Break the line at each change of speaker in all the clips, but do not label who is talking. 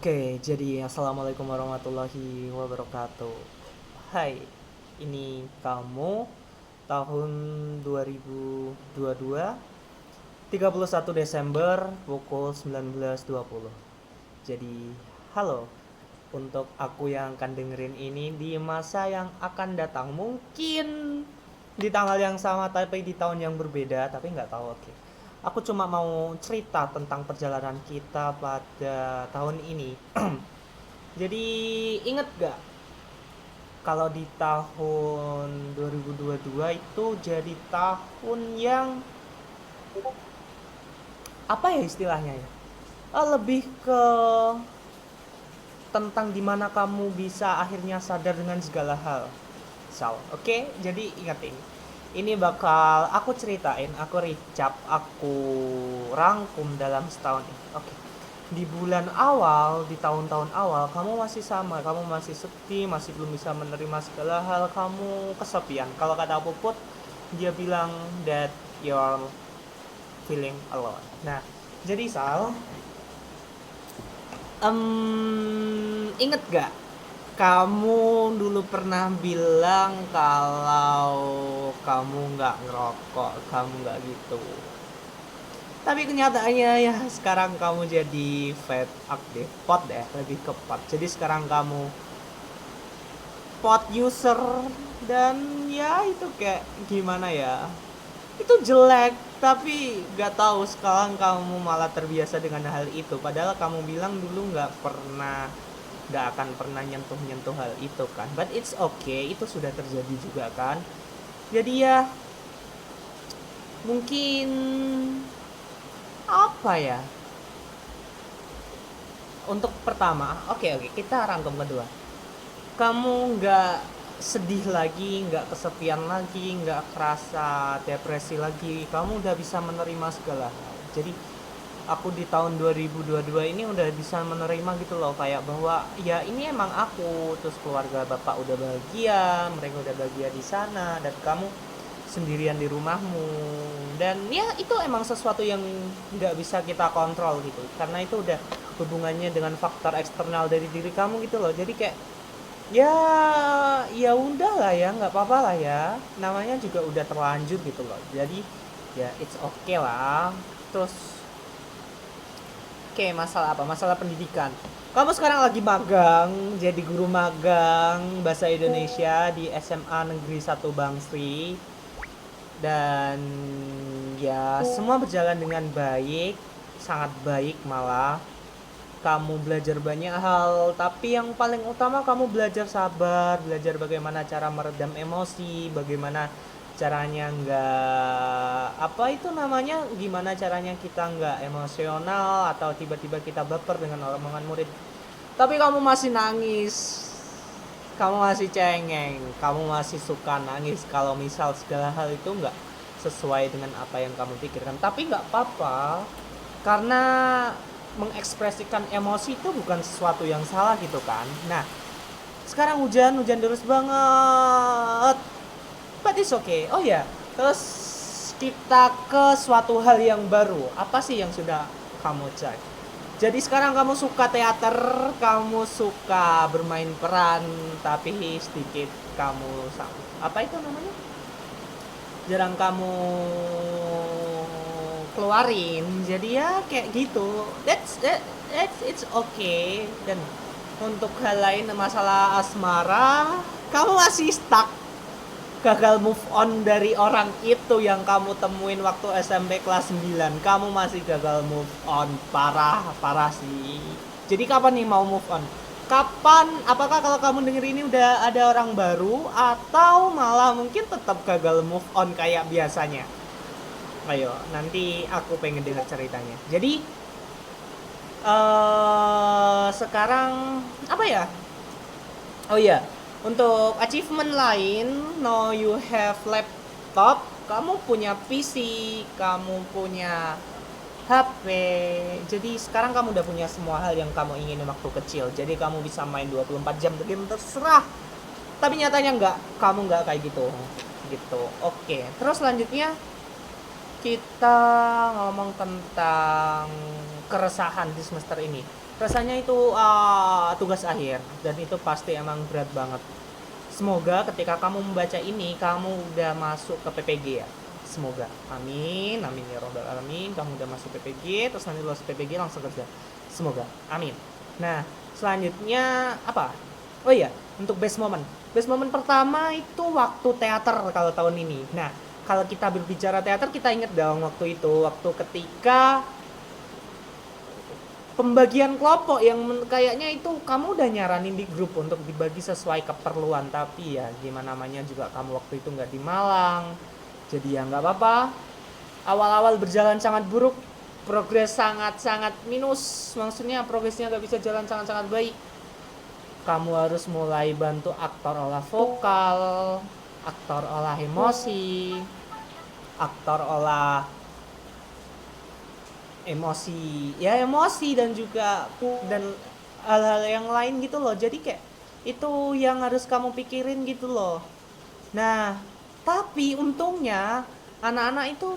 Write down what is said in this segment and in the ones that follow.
Oke, jadi assalamualaikum warahmatullahi wabarakatuh. Hai, ini kamu tahun 2022, 31 Desember pukul 19.20. Jadi, halo untuk aku yang akan dengerin ini di masa yang akan datang. Mungkin di tanggal yang sama tapi di tahun yang berbeda, tapi nggak tahu. Oke. Aku cuma mau cerita tentang perjalanan kita pada tahun ini. Jadi inget gak kalau di tahun 2022 itu jadi tahun yang apa ya istilahnya ya? Lebih ke tentang dimana kamu bisa akhirnya sadar dengan segala hal. Oke? Jadi ingat ini. Ini bakal aku ceritain, aku recap, aku rangkum dalam setahun ini. Oke. Di bulan awal, di tahun-tahun awal, kamu masih sama, kamu masih sepi, masih belum bisa menerima segala hal, kamu kesepian. Kalau kata Puput, dia bilang that you're feeling alone. Nah, jadi inget gak? Kamu dulu pernah bilang kalau kamu nggak ngerokok, kamu nggak gitu. Tapi kenyataannya ya sekarang kamu jadi vape aktif, pot deh, lebih ke pot. Jadi sekarang kamu pot user dan ya itu kayak gimana ya? Itu jelek, tapi nggak tahu sekarang kamu malah terbiasa dengan hal itu. Padahal kamu bilang dulu nggak akan pernah nyentuh hal itu kan. But it's okay, itu sudah terjadi juga kan. Jadi ya mungkin apa ya? Untuk pertama, oke, kita rangkum kedua. Kamu nggak sedih lagi, nggak kesepian lagi, nggak kerasa depresi lagi. Kamu udah bisa menerima segala hal. Jadi aku di tahun 2022 ini udah bisa menerima gitu loh, kayak bahwa ya ini emang aku, terus keluarga bapak udah bahagia, mereka udah bahagia di sana, dan kamu sendirian di rumahmu. Dan ya itu emang sesuatu yang nggak bisa kita kontrol gitu, karena itu udah hubungannya dengan faktor eksternal dari diri kamu gitu loh. Jadi kayak ya ya udah lah ya, nggak apa-apa lah ya, namanya juga udah terlanjur gitu loh. Jadi ya it's okay lah. Terus oke, masalah apa? Masalah pendidikan. Kamu sekarang lagi magang, jadi guru magang bahasa Indonesia di SMA Negeri 1 Bangsri. Dan ya semua berjalan dengan baik, sangat baik malah. Kamu belajar banyak hal, tapi yang paling utama kamu belajar sabar, belajar bagaimana cara meredam emosi, bagaimana caranya nggak apa itu namanya, gimana caranya kita nggak emosional atau tiba-tiba kita baper dengan omongan murid. Tapi kamu masih nangis, kamu masih cengeng, kamu masih suka nangis kalau misal segala hal itu nggak sesuai dengan apa yang kamu pikirkan. Tapi nggak apa-apa, karena mengekspresikan emosi itu bukan sesuatu yang salah gitu kan. Nah, sekarang hujan deras banget, but it's okay. Oh ya, terus kita ke suatu hal yang baru. Apa sih yang sudah kamu cek? Jadi sekarang kamu suka teater, kamu suka bermain peran, tapi sedikit kamu apa itu namanya, jarang kamu keluarin. Jadi ya kayak gitu, that's it's okay. Dan untuk hal lain, masalah asmara, kamu masih stuck, gagal move on dari orang itu yang kamu temuin waktu SMP kelas 9. Kamu masih gagal move on, parah sih. Jadi kapan nih mau move on? Kapan? Apakah kalau kamu denger ini udah ada orang baru, atau malah mungkin tetap gagal move on kayak biasanya? Ayo, nanti aku pengen dengar ceritanya. Jadi sekarang apa ya? Oh iya, untuk achievement lain, now you have laptop, kamu punya PC, kamu punya HP. Jadi sekarang kamu udah punya semua hal yang kamu ingin waktu kecil. Jadi kamu bisa main 24 jam game terserah. Tapi nyatanya kamu nggak kayak gitu. Gitu. Oke, terus selanjutnya kita ngomong tentang keresahan di semester ini. rasanya itu tugas akhir, dan itu pasti emang berat banget. Semoga ketika kamu membaca ini kamu udah masuk ke PPG ya. Semoga. Amin, amin ya robbal alamin. Kamu udah masuk PPG, terus nanti lulus PPG langsung kerja. Semoga. Amin. Nah, selanjutnya apa? Oh iya, untuk best moment. Best moment pertama itu waktu teater kalau tahun ini. Nah, kalau kita berbicara teater, kita ingat dong waktu itu, waktu ketika pembagian kelompok yang kayaknya itu kamu udah nyaranin di grup untuk dibagi sesuai keperluan, tapi ya gimana namanya juga kamu waktu itu nggak di Malang, jadi ya nggak apa-apa. Awal-awal berjalan sangat buruk, progres sangat-sangat minus, maksudnya progresnya nggak bisa jalan sangat-sangat baik. Kamu harus mulai bantu aktor olah vokal, aktor olah emosi, aktor olah emosi, ya emosi, dan juga dan hal-hal yang lain gitu loh. Jadi kayak itu yang harus kamu pikirin gitu loh. Nah, tapi untungnya anak-anak itu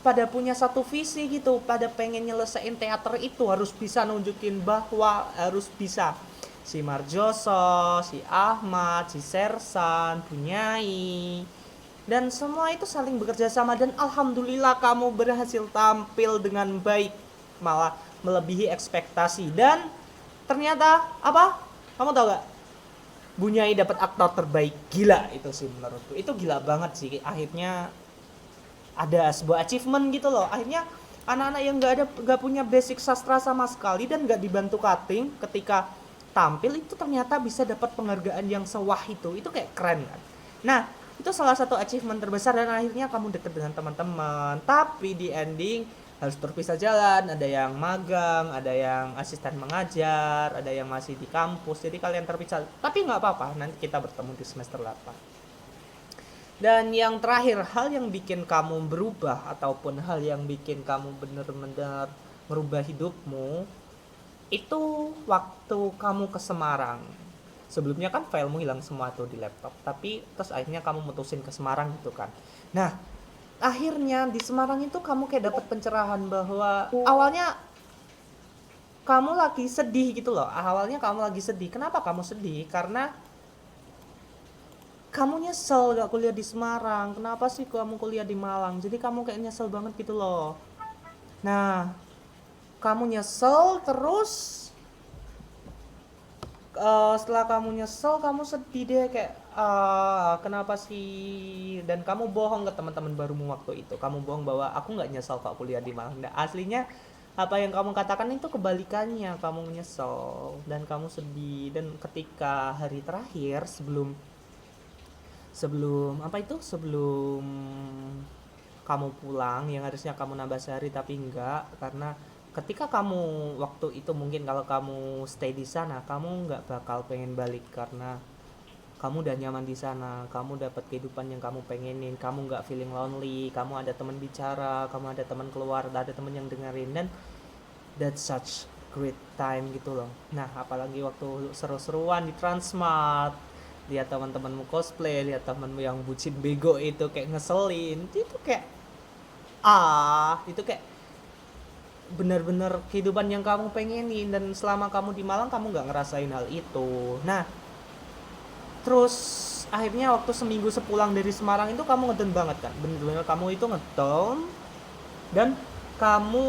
pada punya satu visi gitu, pada pengen nyelesain teater itu, harus bisa nunjukin bahwa harus bisa. Si Marjoso, si Ahmad, si Sersan, Bunyai, dan semua itu saling bekerja sama, dan alhamdulillah kamu berhasil tampil dengan baik, malah melebihi ekspektasi. Dan ternyata apa? Kamu tahu gak? Bunyai dapat aktor terbaik. Gila itu sih menurutku. Itu gila banget sih. Akhirnya ada sebuah achievement gitu loh. Akhirnya anak-anak yang nggak punya basic sastra sama sekali dan nggak dibantu cutting, ketika tampil itu ternyata bisa dapat penghargaan yang sewah itu. Itu kayak keren kan. Nah, itu salah satu achievement terbesar, dan akhirnya kamu deket dengan teman-teman. Tapi di ending harus terpisah jalan, ada yang magang, ada yang asisten mengajar, ada yang masih di kampus, jadi kalian terpisah. Tapi nggak apa-apa, nanti kita bertemu di semester 8. Dan yang terakhir, hal yang bikin kamu berubah ataupun hal yang bikin kamu benar-benar merubah hidupmu itu waktu kamu ke Semarang. Sebelumnya kan filemu hilang semua tuh di laptop, tapi terus akhirnya kamu mutusin ke Semarang gitu kan. Nah, akhirnya di Semarang itu kamu kayak dapat pencerahan bahwa awalnya kamu lagi sedih gitu loh. Awalnya kamu lagi sedih. Kenapa kamu sedih? Karena kamu nyesel gak kuliah di Semarang. Kenapa sih kamu kuliah di Malang? Jadi kamu kayak nyesel banget gitu loh. Nah, kamu nyesel terus, setelah kamu nyesel kamu sedih deh, kayak kenapa sih, dan kamu bohong ke teman-teman barumu waktu itu. Kamu bohong bahwa aku nggak nyesel kok kuliah di Malang. Nah, aslinya apa yang kamu katakan itu kebalikannya, kamu nyesel dan kamu sedih. Dan ketika hari terakhir sebelum sebelum apa itu sebelum kamu pulang, yang harusnya kamu nambah sehari tapi enggak, karena ketika kamu waktu itu mungkin kalau kamu stay di sana kamu nggak bakal pengen balik, karena kamu udah nyaman di sana, kamu dapat kehidupan yang kamu pengenin, kamu nggak feeling lonely, kamu ada teman bicara, kamu ada teman keluar, ada teman yang dengerin, dan that's such great time gitu loh. Nah, apalagi waktu seru-seruan di Transmart, lihat teman-temanmu cosplay, lihat temanmu yang bucin bego itu kayak ngeselin, itu kayak itu kayak benar-benar kehidupan yang kamu pengenin, dan selama kamu di Malang kamu nggak ngerasain hal itu. Nah, terus akhirnya waktu seminggu sepulang dari Semarang itu kamu ngedown banget kan, bener-bener kamu itu ngedown, dan kamu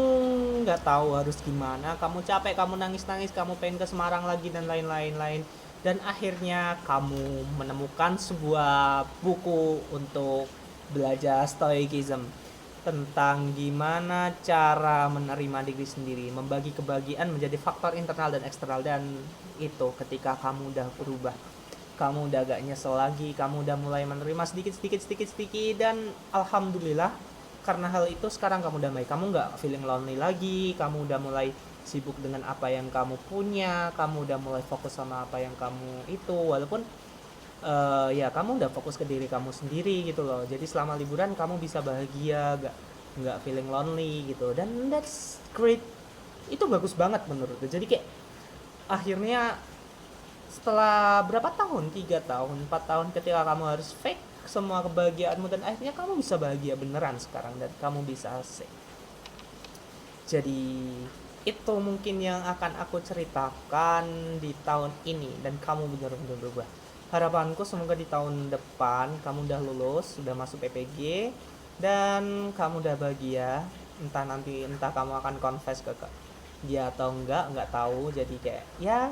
nggak tahu harus gimana, kamu capek, kamu nangis-nangis, kamu pengen ke Semarang lagi dan lain-lain. Dan akhirnya kamu menemukan sebuah buku untuk belajar stoicism, tentang gimana cara menerima diri sendiri, membagi kebahagiaan menjadi faktor internal dan eksternal. Dan itu ketika kamu udah berubah, kamu udah gak nyesel lagi, kamu udah mulai menerima sedikit, dan alhamdulillah karena hal itu sekarang kamu udah kamu gak feeling lonely lagi, kamu udah mulai sibuk dengan apa yang kamu punya, kamu udah mulai fokus sama apa yang kamu itu, walaupun ya kamu udah fokus ke diri kamu sendiri gitu loh. Jadi selama liburan kamu bisa bahagia, nggak feeling lonely gitu, dan that's great. Itu bagus banget menurutku. Jadi kayak akhirnya setelah berapa tahun, 3 tahun 4 tahun, ketika kamu harus fake semua kebahagiaanmu, dan akhirnya kamu bisa bahagia beneran sekarang, dan kamu bisa asik. Jadi Itu mungkin yang akan aku ceritakan di tahun ini dan kamu benar-benar berubah. Harapanku semoga di tahun depan kamu udah lulus, sudah masuk PPG dan kamu udah bahagia. Entah kamu akan confess ke dia atau enggak tahu. Jadi kayak ya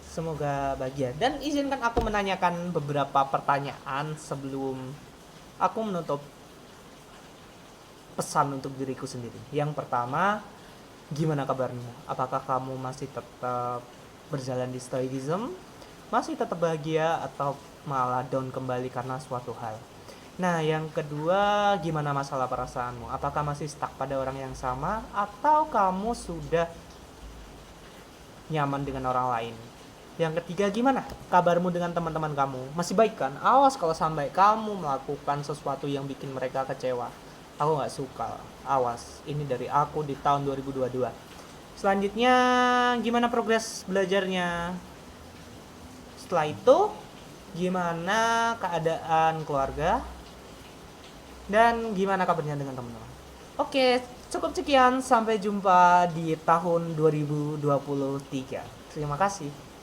semoga bahagia. Dan izinkan aku menanyakan beberapa pertanyaan sebelum aku menutup pesan untuk diriku sendiri. Yang pertama, gimana kabarnya? Apakah kamu masih tetap berjalan di stoicism? Masih tetap bahagia atau malah down kembali karena suatu hal? Nah, yang kedua, gimana masalah perasaanmu? Apakah masih stuck pada orang yang sama atau kamu sudah nyaman dengan orang lain? Yang ketiga, gimana kabarmu dengan teman-teman kamu? Masih baik kan? Awas kalau sampai kamu melakukan sesuatu yang bikin mereka kecewa. Aku nggak suka. Awas, ini dari aku di tahun 2022. Selanjutnya, gimana progres belajarnya? Setelah itu, gimana keadaan keluarga? Dan gimana kabarnya dengan teman-teman? Oke, cukup sekian. Sampai jumpa di tahun 2023. Terima kasih.